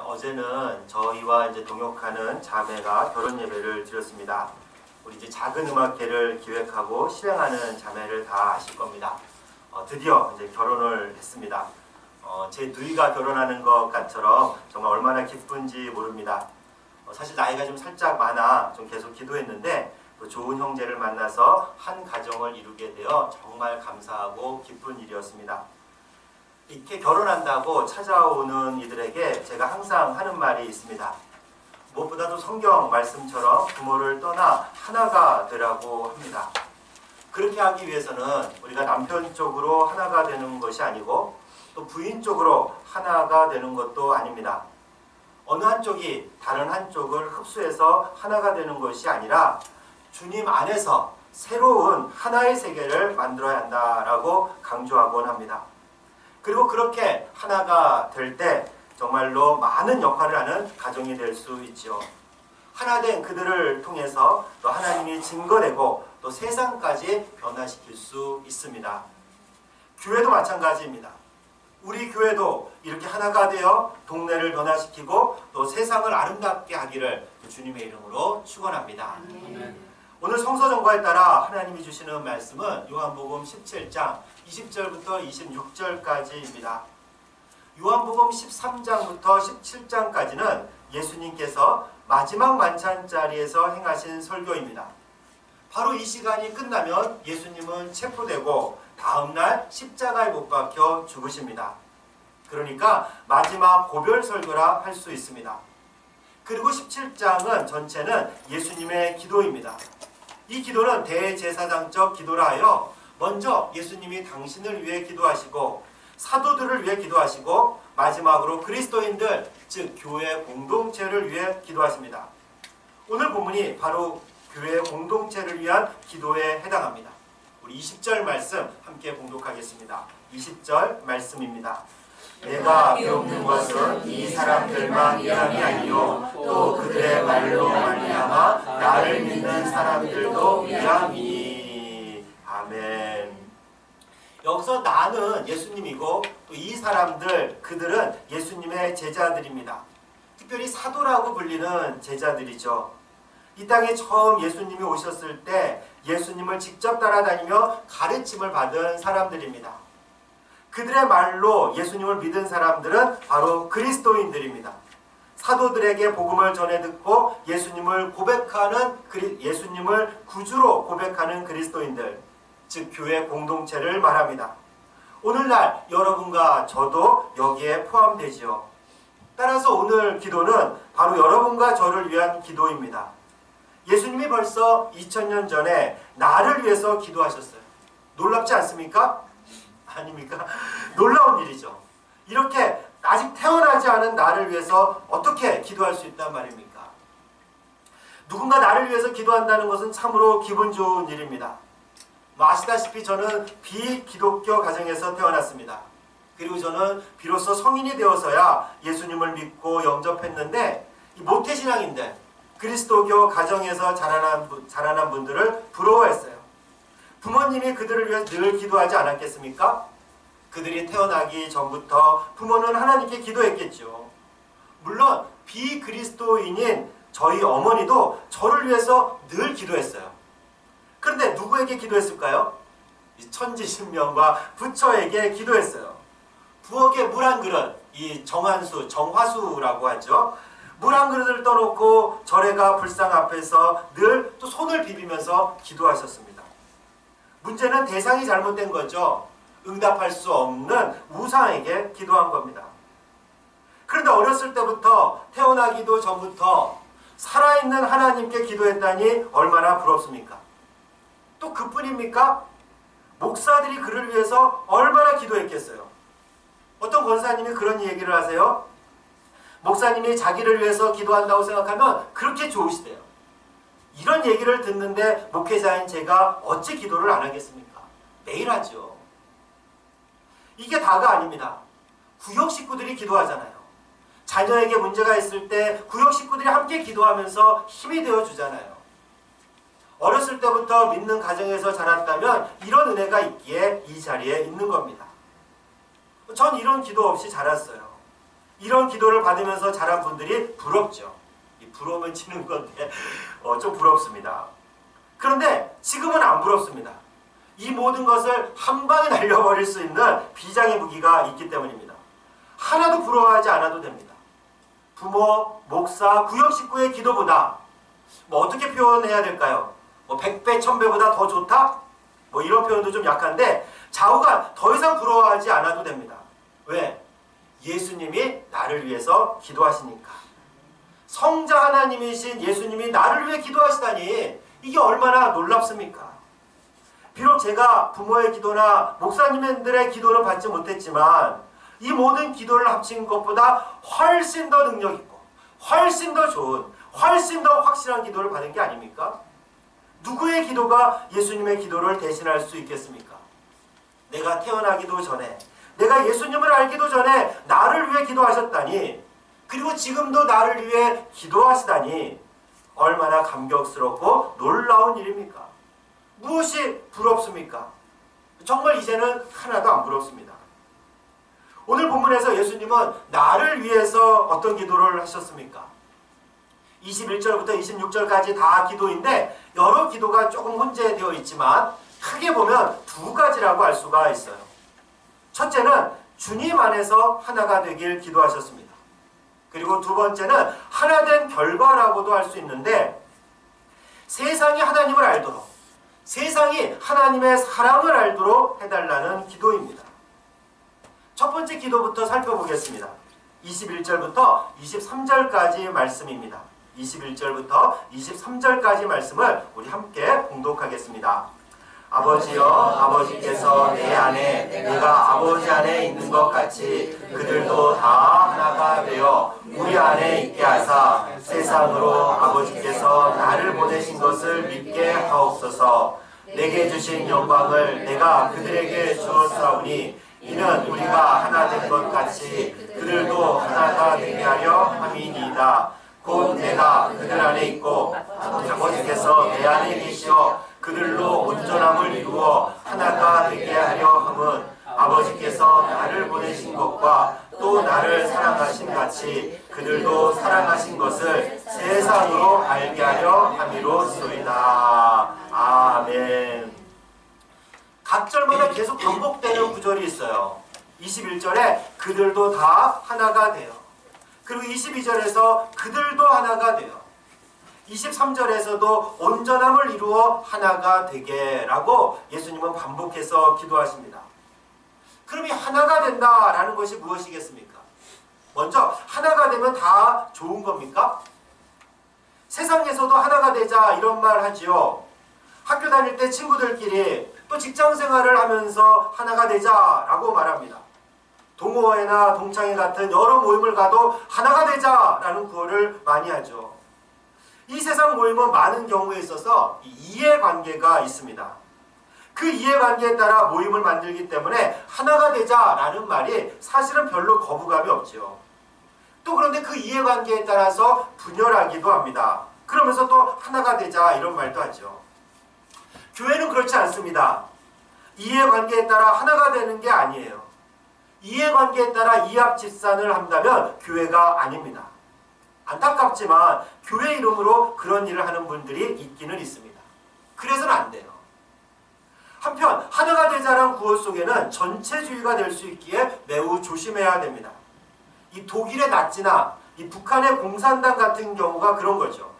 어제는 저희와 동역하는 자매가 결혼 예배를 드렸습니다. 우리 작은 음악회를 기획하고 실행하는 자매를 다 아실 겁니다. 드디어 결혼을 했습니다. 제 누이가 결혼하는 것처럼 정말 얼마나 기쁜지 모릅니다. 사실 나이가 좀 살짝 많아 좀 계속 기도했는데 또 좋은 형제를 만나서 한 가정을 이루게 되어 정말 감사하고 기쁜 일이었습니다. 이렇게 결혼한다고 찾아오는 이들에게 제가 항상 하는 말이 있습니다. 무엇보다도 성경 말씀처럼 부모를 떠나 하나가 되라고 합니다. 그렇게 하기 위해서는 우리가 남편 쪽으로 하나가 되는 것이 아니고 또 부인 쪽으로 하나가 되는 것도 아닙니다. 어느 한쪽이 다른 한쪽을 흡수해서 하나가 되는 것이 아니라 주님 안에서 새로운 하나의 세계를 만들어야 한다라고 강조하곤 합니다. 그리고 그렇게 하나가 될 때 정말로 많은 역할을 하는 가정이 될 수 있죠. 하나 된 그들을 통해서 또 하나님이 증거되고 또 세상까지 변화시킬 수 있습니다. 교회도 마찬가지입니다. 우리 교회도 이렇게 하나가 되어 동네를 변화시키고 또 세상을 아름답게 하기를 주님의 이름으로 축원합니다. 오늘 성서 정보에 따라 하나님이 주시는 말씀은 요한복음 17장 20절부터 26절까지입니다. 요한복음 13장부터 17장까지는 예수님께서 마지막 만찬 자리에서 행하신 설교입니다. 바로 이 시간이 끝나면 예수님은 체포되고 다음날 십자가에 못 박혀 죽으십니다. 그러니까 마지막 고별 설교라 할 수 있습니다. 그리고 17장은 전체는 예수님의 기도입니다. 이 기도는 대제사장적 기도라 하여 먼저 예수님이 당신을 위해 기도하시고 사도들을 위해 기도하시고 마지막으로 그리스도인들 즉 교회 공동체를 위해 기도하십니다. 오늘 본문이 바로 교회 공동체를 위한 기도에 해당합니다. 우리 20절 말씀 함께 봉독하겠습니다. 20절 말씀입니다. 내가 배우는 것은 이 사람들만 위함이 아니요 또 그들의 말로 말미암아 나를 믿는 사람들도 위함이니. 아멘. 여기서 나는 예수님이고 또 이 사람들 그들은 예수님의 제자들입니다. 특별히 사도라고 불리는 제자들이죠. 이 땅에 처음 예수님이 오셨을 때 예수님을 직접 따라다니며 가르침을 받은 사람들입니다. 그들의 말로 예수님을 믿은 사람들은 바로 그리스도인들입니다. 사도들에게 복음을 전해 듣고 예수님을 고백하는 예수님을 구주로 고백하는 그리스도인들, 즉 교회 공동체를 말합니다. 오늘날 여러분과 저도 여기에 포함되지요. 따라서 오늘 기도는 바로 여러분과 저를 위한 기도입니다. 예수님이 벌써 2000년 전에 나를 위해서 기도하셨어요. 놀랍지 않습니까? 아닙니까? 놀라운 일이죠. 이렇게 아직 태어나지 않은 나를 위해서 어떻게 기도할 수 있단 말입니까? 누군가 나를 위해서 기도한다는 것은 참으로 기분 좋은 일입니다. 아시다시피 저는 비기독교 가정에서 태어났습니다. 그리고 저는 비로소 성인이 되어서야 예수님을 믿고 영접했는데 이 모태신앙인들, 그리스도교 가정에서 자라난 분들을 부러워했어요. 부모님이 그들을 위해 늘 기도하지 않았겠습니까? 그들이 태어나기 전부터 부모는 하나님께 기도했겠죠. 물론 비그리스도인인 저희 어머니도 저를 위해서 늘 기도했어요. 그런데 누구에게 기도했을까요? 천지신명과 부처에게 기도했어요. 부엌에 물 한 그릇, 이 정한수, 정화수라고 하죠. 물 한 그릇을 떠놓고 절에가 불상 앞에서 늘 또 손을 비비면서 기도하셨습니다. 문제는 대상이 잘못된 거죠. 응답할 수 없는 우상에게 기도한 겁니다. 그런데 어렸을 때부터 태어나기도 전부터 살아있는 하나님께 기도했다니 얼마나 부럽습니까? 또 그뿐입니까? 목사들이 그를 위해서 얼마나 기도했겠어요. 어떤 권사님이 그런 얘기를 하세요. 목사님이 자기를 위해서 기도한다고 생각하면 그렇게 좋으시대요. 이런 얘기를 듣는데 목회자인 제가 어찌 기도를 안 하겠습니까? 매일 하죠. 이게 다가 아닙니다. 구역 식구들이 기도하잖아요. 자녀에게 문제가 있을 때 구역 식구들이 함께 기도하면서 힘이 되어주잖아요. 어렸을 때부터 믿는 가정에서 자랐다면 이런 은혜가 있기에 이 자리에 있는 겁니다. 전 이런 기도 없이 자랐어요. 이런 기도를 받으면서 자란 분들이 부럽죠. 이 부러우면 치는 건데 좀 부럽습니다. 그런데 지금은 안 부럽습니다. 이 모든 것을 한 방에 날려버릴 수 있는 비장의 무기가 있기 때문입니다. 하나도 부러워하지 않아도 됩니다. 부모, 목사, 구역 식구의 기도보다 어떻게 표현해야 될까요? 100배, 1000배보다 더 좋다? 이런 표현도 좀 약한데 좌우가 더 이상 부러워하지 않아도 됩니다. 왜? 예수님이 나를 위해서 기도하시니까. 성자 하나님이신 예수님이 나를 위해 기도하시다니 이게 얼마나 놀랍습니까? 비록 제가 부모의 기도나 목사님들의 기도는 받지 못했지만 이 모든 기도를 합친 것보다 훨씬 더 능력 있고 훨씬 더 좋은, 훨씬 더 확실한 기도를 받은 게 아닙니까? 누구의 기도가 예수님의 기도를 대신할 수 있겠습니까? 내가 태어나기도 전에, 내가 예수님을 알기도 전에 나를 위해 기도하셨다니, 그리고 지금도 나를 위해 기도하시다니 얼마나 감격스럽고 놀라운 일입니까? 무엇이 부럽습니까? 정말 이제는 하나도 안 부럽습니다. 오늘 본문에서 예수님은 나를 위해서 어떤 기도를 하셨습니까? 21절부터 26절까지 다 기도인데 여러 기도가 조금 혼재되어 있지만 크게 보면 두 가지라고 알 수가 있어요. 첫째는 주님 안에서 하나가 되길 기도하셨습니다. 그리고 두 번째는 하나된 결과라고도 할 수 있는데 세상이 하나님을 알도록, 세상이 하나님의 사랑을 알도록 해달라는 기도입니다. 첫 번째 기도부터 살펴보겠습니다. 21절부터 23절까지 말씀입니다. 21절부터 23절까지 말씀을 우리 함께 봉독하겠습니다. 아버지여, 아버지께서 내 안에 내가 아버지 안에 있는 것 같이 그들도 다 하나가 되어 우리 안에 있게 하사 세상으로 아버지께서 나를 보내신 것을 믿게 하옵소서. 내게 주신 영광을 내가 그들에게 주었사오니 이는 우리가 하나 된 것 같이 그들도 하나가 되게 하려 함이니이다. 곧 내가 그들 안에 있고 아버지께서 내 안에 계시어 그들로 온전함을 이루어 하나가 되게 하려 함은 아버지께서 나를 보내신 것과 또 나를 사랑하신 같이 그들도 사랑하신 것을 세상으로 알게 하려 함이로소이다. 아멘. 각 절마다 계속 반복되는 구절이 있어요. 21절에 그들도 다 하나가 돼요. 그리고 22절에서 그들도 하나가 돼요. 23절에서도 온전함을 이루어 하나가 되게 라고 예수님은 반복해서 기도하십니다. 그럼 이 하나가 된다라는 것이 무엇이겠습니까? 먼저 하나가 되면 다 좋은 겁니까? 세상에서도 하나가 되자 이런 말 하지요. 학교 다닐 때 친구들끼리 또 직장생활을 하면서 하나가 되자라고 말합니다. 동호회나 동창회 같은 여러 모임을 가도 하나가 되자라는 구호를 많이 하죠. 이 세상 모임은 많은 경우에 있어서 이해관계가 있습니다. 그 이해관계에 따라 모임을 만들기 때문에 하나가 되자라는 말이 사실은 별로 거부감이 없죠. 또 그런데 그 이해관계에 따라서 분열하기도 합니다. 그러면서 또 하나가 되자 이런 말도 하죠. 교회는 그렇지 않습니다. 이해관계에 따라 하나가 되는 게 아니에요. 이해관계에 따라 이합집산을 한다면 교회가 아닙니다. 안타깝지만 교회 이름으로 그런 일을 하는 분들이 있기는 있습니다. 그래서는 안 돼요. 한편 하나가 되자란 구호 속에는 전체주의가 될 수 있기에 매우 조심해야 됩니다. 이 독일의 나치나 이 북한의 공산당 같은 경우가 그런 거죠.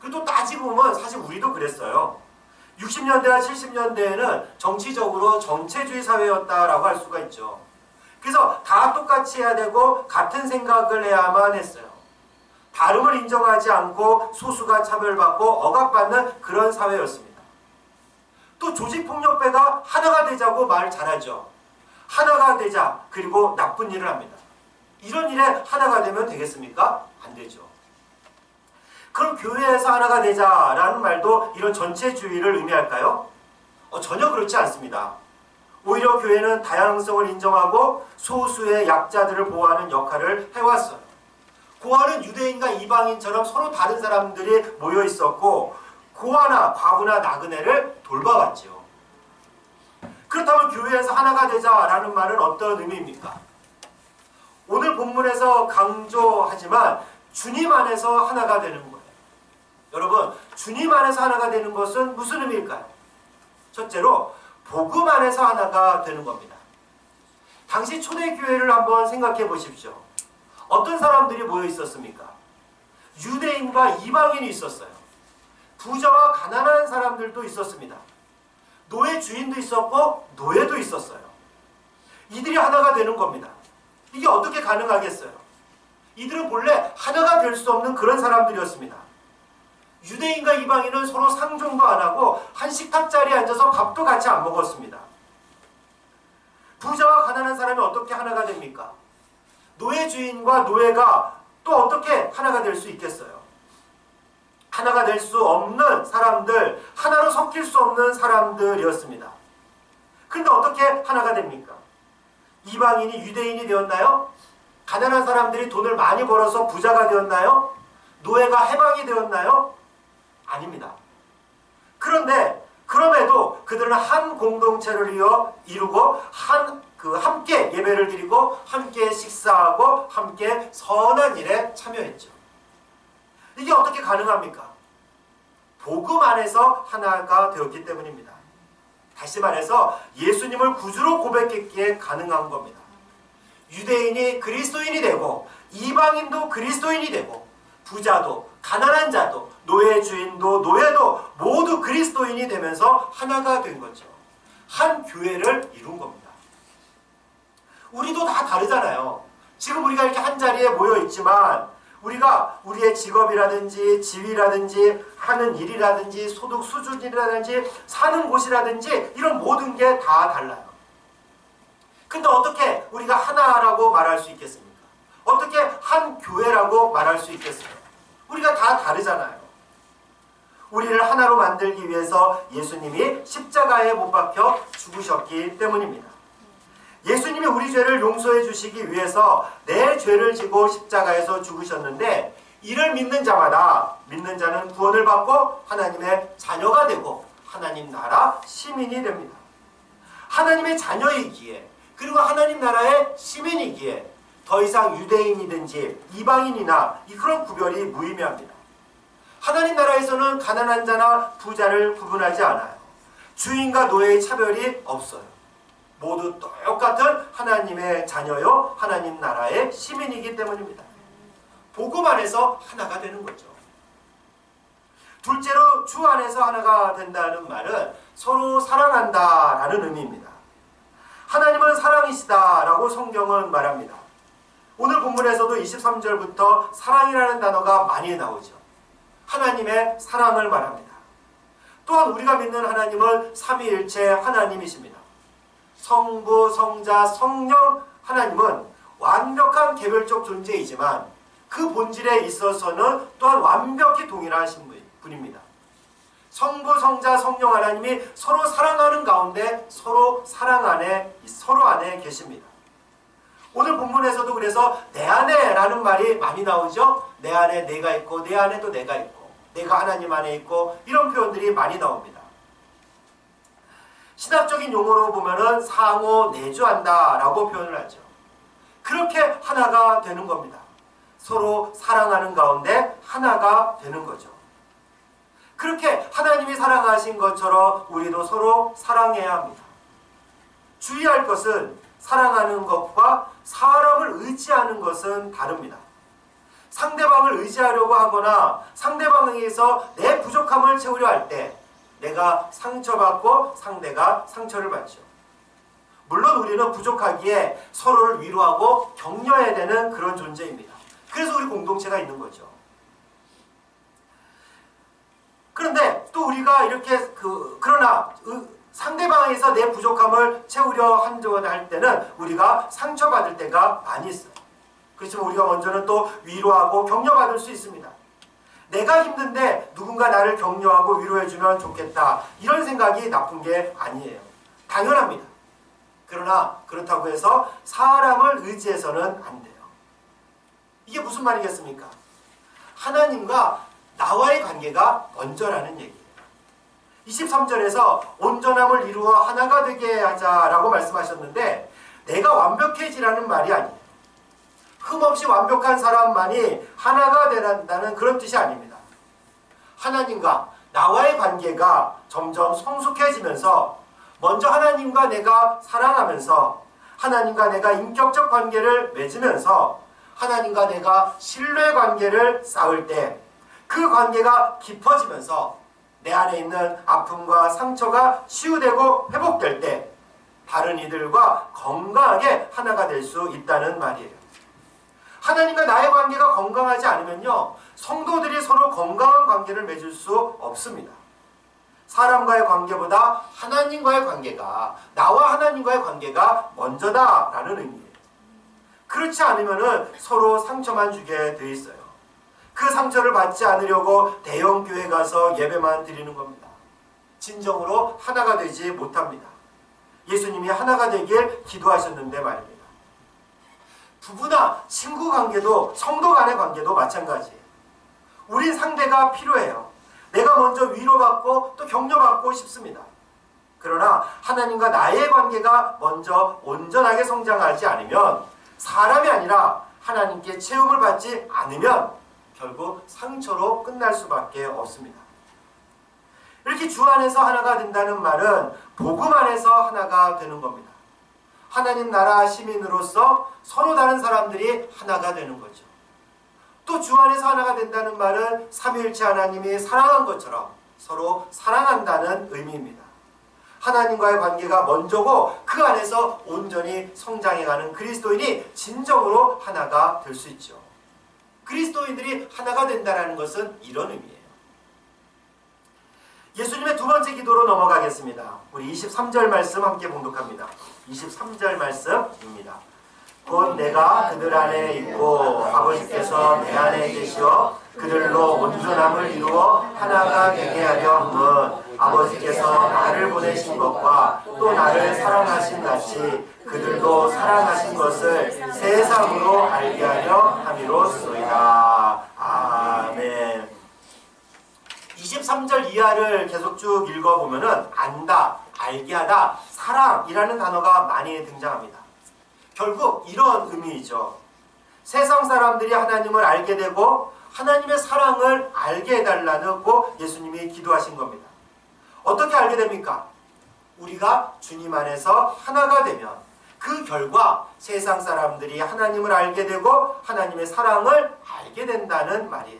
그리고 또 따지고 보면 사실 우리도 그랬어요. 60년대와 70년대에는 정치적으로 전체주의 사회였다라고 할 수가 있죠. 그래서 다 똑같이 해야 되고 같은 생각을 해야만 했어요. 다름을 인정하지 않고 소수가 차별받고 억압받는 그런 사회였습니다. 또 조직폭력배가 하나가 되자고 말 잘하죠. 하나가 되자 그리고 나쁜 일을 합니다. 이런 일에 하나가 되면 되겠습니까? 안 되죠. 그럼 교회에서 하나가 되자라는 말도 이런 전체주의를 의미할까요? 전혀 그렇지 않습니다. 오히려 교회는 다양성을 인정하고 소수의 약자들을 보호하는 역할을 해왔어요. 고아는 유대인과 이방인처럼 서로 다른 사람들이 모여 있었고 고아나 과부나 나그네를 돌봐왔죠. 그렇다면 교회에서 하나가 되자라는 말은 어떤 의미입니까? 오늘 본문에서 강조하지만 주님 안에서 하나가 되는 거예요. 여러분, 주님 안에서 하나가 되는 것은 무슨 의미일까요? 첫째로 복음 안에서 하나가 되는 겁니다. 당시 초대교회를 한번 생각해 보십시오. 어떤 사람들이 모여 있었습니까? 유대인과 이방인이 있었어요. 부자와 가난한 사람들도 있었습니다. 노예 주인도 있었고 노예도 있었어요. 이들이 하나가 되는 겁니다. 이게 어떻게 가능하겠어요? 이들은 본래 하나가 될 수 없는 그런 사람들이었습니다. 유대인과 이방인은 서로 상종도 안 하고 한 식탁 자리에 앉아서 밥도 같이 안 먹었습니다. 부자와 가난한 사람이 어떻게 하나가 됩니까? 노예 주인과 노예가 또 어떻게 하나가 될 수 있겠어요? 하나가 될 수 없는 사람들, 하나로 섞일 수 없는 사람들이었습니다. 그런데 어떻게 하나가 됩니까? 이방인이 유대인이 되었나요? 가난한 사람들이 돈을 많이 벌어서 부자가 되었나요? 노예가 해방이 되었나요? 아닙니다. 그런데 그럼에도 그들은 한 공동체를 이루고 함께 예배를 드리고 함께 식사하고 함께 선한 일에 참여했죠. 이게 어떻게 가능합니까? 복음 안에서 하나가 되었기 때문입니다. 다시 말해서 예수님을 구주로 고백했기에 가능한 겁니다. 유대인이 그리스도인이 되고 이방인도 그리스도인이 되고 부자도 가난한 자도 노예 주인도 노예도 모두 그리스도인이 되면서 하나가 된 거죠. 한 교회를 이룬 겁니다. 우리도 다 다르잖아요. 지금 우리가 이렇게 한 자리에 모여 있지만 우리가 우리의 직업이라든지 지위라든지 하는 일이라든지 소득 수준이라든지 사는 곳이라든지 이런 모든 게 다 달라요. 근데 어떻게 우리가 하나라고 말할 수 있겠습니까? 어떻게 한 교회라고 말할 수 있겠어요? 우리가 다 다르잖아요. 우리를 하나로 만들기 위해서 예수님이 십자가에 못 박혀 죽으셨기 때문입니다. 예수님이 우리 죄를 용서해 주시기 위해서 내 죄를 지고 십자가에서 죽으셨는데 이를 믿는 자마다 믿는 자는 구원을 받고 하나님의 자녀가 되고 하나님 나라 시민이 됩니다. 하나님의 자녀이기에 그리고 하나님 나라의 시민이기에 더 이상 유대인이든지 이방인이나 그런 구별이 무의미합니다. 하나님 나라에서는 가난한 자나 부자를 구분하지 않아요. 주인과 노예의 차별이 없어요. 모두 똑같은 하나님의 자녀요 하나님 나라의 시민이기 때문입니다. 복음 안에서 하나가 되는 거죠. 둘째로 주 안에서 하나가 된다는 말은 서로 사랑한다라는 의미입니다. 하나님은 사랑이시다라고 성경은 말합니다. 오늘 본문에서도 23절부터 사랑이라는 단어가 많이 나오죠. 하나님의 사랑을 말합니다. 또한 우리가 믿는 하나님은 삼위일체 하나님이십니다. 성부, 성자, 성령 하나님은 완벽한 개별적 존재이지만 그 본질에 있어서는 또한 완벽히 동일하신 분입니다. 성부, 성자, 성령 하나님이 서로 사랑하는 가운데 서로 안에 계십니다. 오늘 본문에서도 그래서 내 안에라는 말이 많이 나오죠. 내 안에 내가 있고 내 안에 또 내가 있고 내가 하나님 안에 있고 이런 표현들이 많이 나옵니다. 신학적인 용어로 보면은 상호 내주한다라고 표현을 하죠. 그렇게 하나가 되는 겁니다. 서로 사랑하는 가운데 하나가 되는 거죠. 그렇게 하나님이 사랑하신 것처럼 우리도 서로 사랑해야 합니다. 주의할 것은 사랑하는 것과 사람을 의지하는 것은 다릅니다. 상대방을 의지하려고 하거나 상대방에게서 내 부족함을 채우려 할 때 내가 상처받고 상대가 상처를 받죠. 물론 우리는 부족하기에 서로를 위로하고 격려해야 되는 그런 존재입니다. 그래서 우리 공동체가 있는 거죠. 그런데 또 우리가 이렇게 그러나 상대방에서 내 부족함을 채우려 할 때는 우리가 상처받을 때가 많이 있어요. 그렇지만 우리가 먼저는 또 위로하고 격려받을 수 있습니다. 내가 힘든데 누군가 나를 격려하고 위로해주면 좋겠다. 이런 생각이 나쁜 게 아니에요. 당연합니다. 그러나 그렇다고 해서 사람을 의지해서는 안 돼요. 이게 무슨 말이겠습니까? 하나님과 나와의 관계가 먼저라는 얘기예요. 23절에서 온전함을 이루어 하나가 되게 하자라고 말씀하셨는데 내가 완벽해지라는 말이 아니에요. 흠없이 완벽한 사람만이 하나가 되란다는 그런 뜻이 아닙니다. 하나님과 나와의 관계가 점점 성숙해지면서 먼저 하나님과 내가 사랑하면서 하나님과 내가 인격적 관계를 맺으면서 하나님과 내가 신뢰 관계를 쌓을 때 그 관계가 깊어지면서 내 안에 있는 아픔과 상처가 치유되고 회복될 때 다른 이들과 건강하게 하나가 될 수 있다는 말이에요. 하나님과 나의 관계가 건강하지 않으면요, 성도들이 서로 건강한 관계를 맺을 수 없습니다. 사람과의 관계보다 하나님과의 관계가, 나와 하나님과의 관계가 먼저다라는 의미예요. 그렇지 않으면 서로 상처만 주게 돼 있어요. 그 상처를 받지 않으려고 대형 교회 가서 예배만 드리는 겁니다. 진정으로 하나가 되지 못합니다. 예수님이 하나가 되길 기도하셨는데 말입니다. 부부나 친구 관계도, 성도 간의 관계도 마찬가지예요. 우린 상대가 필요해요. 내가 먼저 위로받고 또 격려받고 싶습니다. 그러나 하나님과 나의 관계가 먼저 온전하게 성장하지 않으면, 사람이 아니라 하나님께 채움을 받지 않으면 결국 상처로 끝날 수밖에 없습니다. 이렇게 주 안에서 하나가 된다는 말은 복음 안에서 하나가 되는 겁니다. 하나님 나라 시민으로서 서로 다른 사람들이 하나가 되는 거죠. 또 주 안에서 하나가 된다는 말은 삼위일체 하나님이 사랑한 것처럼 서로 사랑한다는 의미입니다. 하나님과의 관계가 먼저고 그 안에서 온전히 성장해가는 그리스도인이 진정으로 하나가 될 수 있죠. 그리스도인들이 하나가 된다는 것은 이런 의미예요. 예수님의 두 번째 기도로 넘어가겠습니다. 우리 23절 말씀 함께 봉독합니다. 23절 말씀입니다. 곧 내가 그들 안에 있고 아버지께서 내 안에 계시어 그들로 온전함을 이루어 하나가 되게 하려 함은 아버지께서 나를 보내신 것과 또 나를 사랑하신 같이 그들도 사랑하신 것을 세상으로 알게 하려 함이로소이다. 아멘. 23절 이하를 계속 쭉 읽어보면은 안다, 알게 하다, 사랑이라는 단어가 많이 등장합니다. 결국 이런 의미이죠. 세상 사람들이 하나님을 알게 되고 하나님의 사랑을 알게 해달라고 예수님이 기도하신 겁니다. 어떻게 알게 됩니까? 우리가 주님 안에서 하나가 되면 그 결과 세상 사람들이 하나님을 알게 되고 하나님의 사랑을 알게 된다는 말이에요.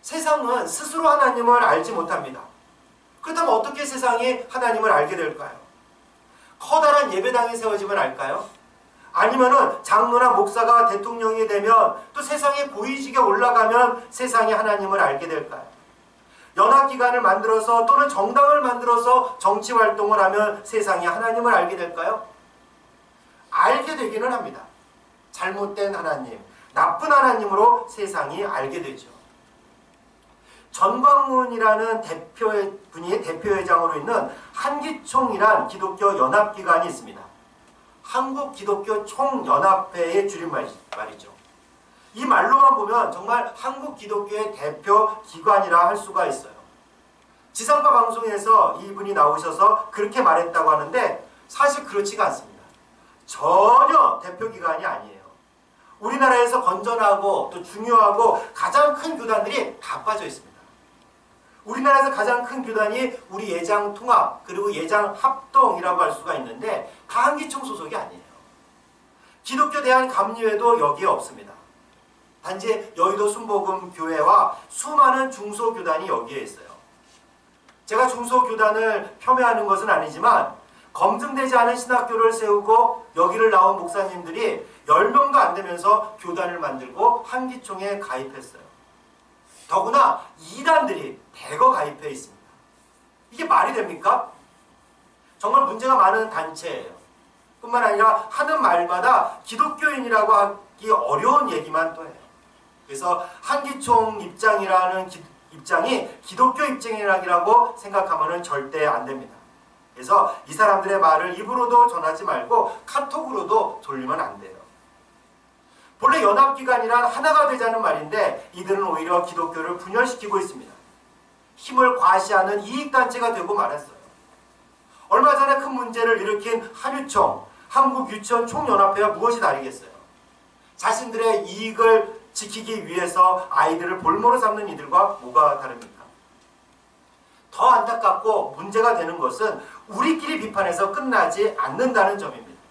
세상은 스스로 하나님을 알지 못합니다. 그렇다면 어떻게 세상이 하나님을 알게 될까요? 커다란 예배당이 세워지면 알까요? 아니면은 장로나 목사가 대통령이 되면 또 세상에 고위직에 올라가면 세상이 하나님을 알게 될까요? 연합기관을 만들어서 또는 정당을 만들어서 정치활동을 하면 세상이 하나님을 알게 될까요? 알게 되기는 합니다. 잘못된 하나님, 나쁜 하나님으로 세상이 알게 되죠. 전광훈이라는 분이 대표회장으로 있는 한기총이란 기독교 연합기관이 있습니다. 한국기독교 총연합회의 줄임말이죠. 이 말로만 보면 정말 한국기독교의 대표 기관이라 할 수가 있어요. 지상파 방송에서 이분이 나오셔서 그렇게 말했다고 하는데 사실 그렇지가 않습니다. 전혀 대표 기관이 아니에요. 우리나라에서 건전하고 또 중요하고 가장 큰 교단들이 다 빠져 있습니다. 우리나라에서 가장 큰 교단이 우리 예장통합 그리고 예장합동이라고 할 수가 있는데 다 한기총 소속이 아니에요. 기독교 대한감리회도 여기에 없습니다. 단지 여의도 순복음교회와 수많은 중소교단이 여기에 있어요. 제가 중소교단을 폄훼하는 것은 아니지만 검증되지 않은 신학교를 세우고 여기를 나온 목사님들이 10명도 안 되면서 교단을 만들고 한기총에 가입했어요. 더구나 이단들이 대거 가입해 있습니다. 이게 말이 됩니까? 정말 문제가 많은 단체예요. 뿐만 아니라 하는 말마다 기독교인이라고 하기 어려운 얘기만 또 해요. 그래서 한기총 입장이라는 입장이 기독교 입장이라고 생각하면 절대 안 됩니다. 그래서 이 사람들의 말을 입으로도 전하지 말고 카톡으로도 돌리면 안 돼요. 본래 연합기관이란 하나가 되자는 말인데 이들은 오히려 기독교를 분열시키고 있습니다. 힘을 과시하는 이익단체가 되고 말았어요. 얼마 전에 큰 문제를 일으킨 한유총, 한국유치원 총연합회와 무엇이 다르겠어요? 자신들의 이익을 지키기 위해서 아이들을 볼모로 삼는 이들과 뭐가 다릅니까? 더 안타깝고 문제가 되는 것은 우리끼리 비판해서 끝나지 않는다는 점입니다.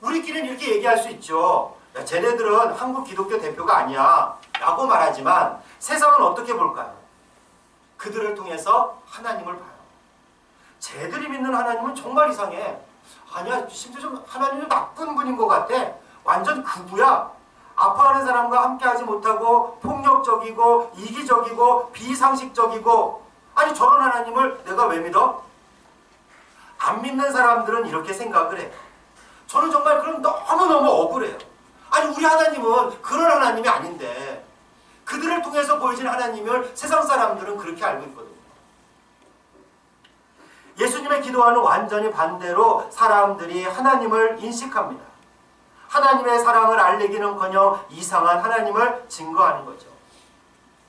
우리끼리는 이렇게 얘기할 수 있죠. 야, 쟤네들은 한국 기독교 대표가 아니야 라고 말하지만 세상은 어떻게 볼까요? 그들을 통해서 하나님을 봐요. 쟤들이 믿는 하나님은 정말 이상해. 아니야, 심지어 좀 하나님은 나쁜 분인 것 같아. 완전 극우야. 아파하는 사람과 함께하지 못하고 폭력적이고 이기적이고 비상식적이고, 아니 저런 하나님을 내가 왜 믿어? 안 믿는 사람들은 이렇게 생각을 해요. 저는 정말 그럼 너무너무 억울해요. 아니 우리 하나님은 그런 하나님이 아닌데 그들을 통해서 보여진 하나님을 세상 사람들은 그렇게 알고 있거든요. 예수님의 기도와는 완전히 반대로 사람들이 하나님을 인식합니다. 하나님의 사랑을 알리기는커녕 이상한 하나님을 증거하는 거죠.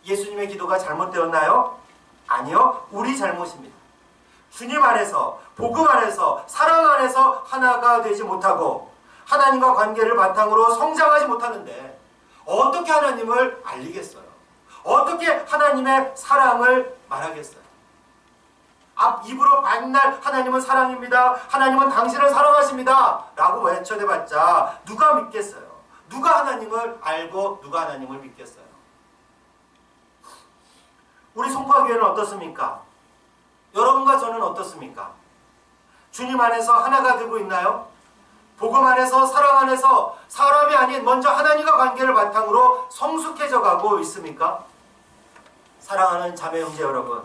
예수님의 기도가 잘못되었나요? 아니요, 우리 잘못입니다. 주님 안에서, 복음 안에서, 사랑 안에서 하나가 되지 못하고 하나님과 관계를 바탕으로 성장하지 못하는데 어떻게 하나님을 알리겠어요? 어떻게 하나님의 사랑을 말하겠어요? 앞 입으로 맨날 하나님은 사랑입니다. 하나님은 당신을 사랑하십니다. 라고 외쳐대봤자 누가 믿겠어요? 누가 하나님을 알고 누가 하나님을 믿겠어요? 우리 송파교회는 어떻습니까? 여러분과 저는 어떻습니까? 주님 안에서 하나가 되고 있나요? 복음 안에서, 사랑 안에서 사람이 아닌 먼저 하나님과 관계를 바탕으로 성숙해져 가고 있습니까? 사랑하는 자매 형제 여러분,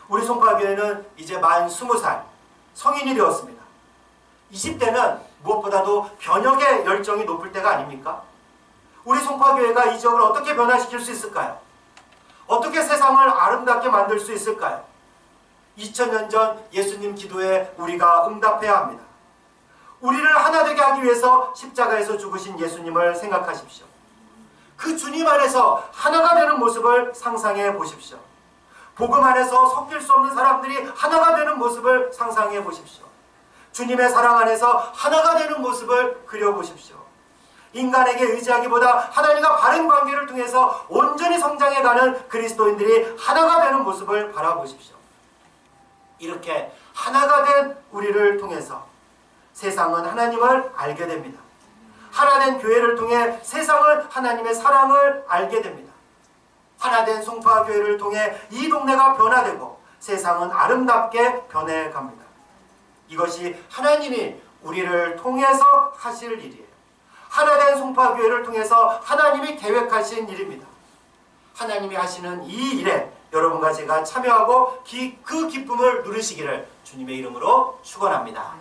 우리 송파교회는 이제 만 20살 성인이 되었습니다. 20대는 무엇보다도 변혁의 열정이 높을 때가 아닙니까? 우리 송파교회가 이 지역을 어떻게 변화시킬 수 있을까요? 어떻게 세상을 아름답게 만들 수 있을까요? 2000년 전 예수님 기도에 우리가 응답해야 합니다. 우리를 하나 되게 하기 위해서 십자가에서 죽으신 예수님을 생각하십시오. 그 주님 안에서 하나가 되는 모습을 상상해 보십시오. 복음 안에서 섞일 수 없는 사람들이 하나가 되는 모습을 상상해 보십시오. 주님의 사랑 안에서 하나가 되는 모습을 그려보십시오. 인간에게 의지하기보다 하나님과 바른 관계를 통해서 온전히 성장해가는 그리스도인들이 하나가 되는 모습을 바라보십시오. 이렇게 하나가 된 우리를 통해서 세상은 하나님을 알게 됩니다. 하나된 교회를 통해 세상은 하나님의 사랑을 알게 됩니다. 하나된 송파교회를 통해 이 동네가 변화되고 세상은 아름답게 변해갑니다. 이것이 하나님이 우리를 통해서 하실 일이에요. 하나된 송파교회를 통해서 하나님이 계획하신 일입니다. 하나님이 하시는 이 일에 여러분과 제가 참여하고 그 기쁨을 누리시기를 주님의 이름으로 축원합니다.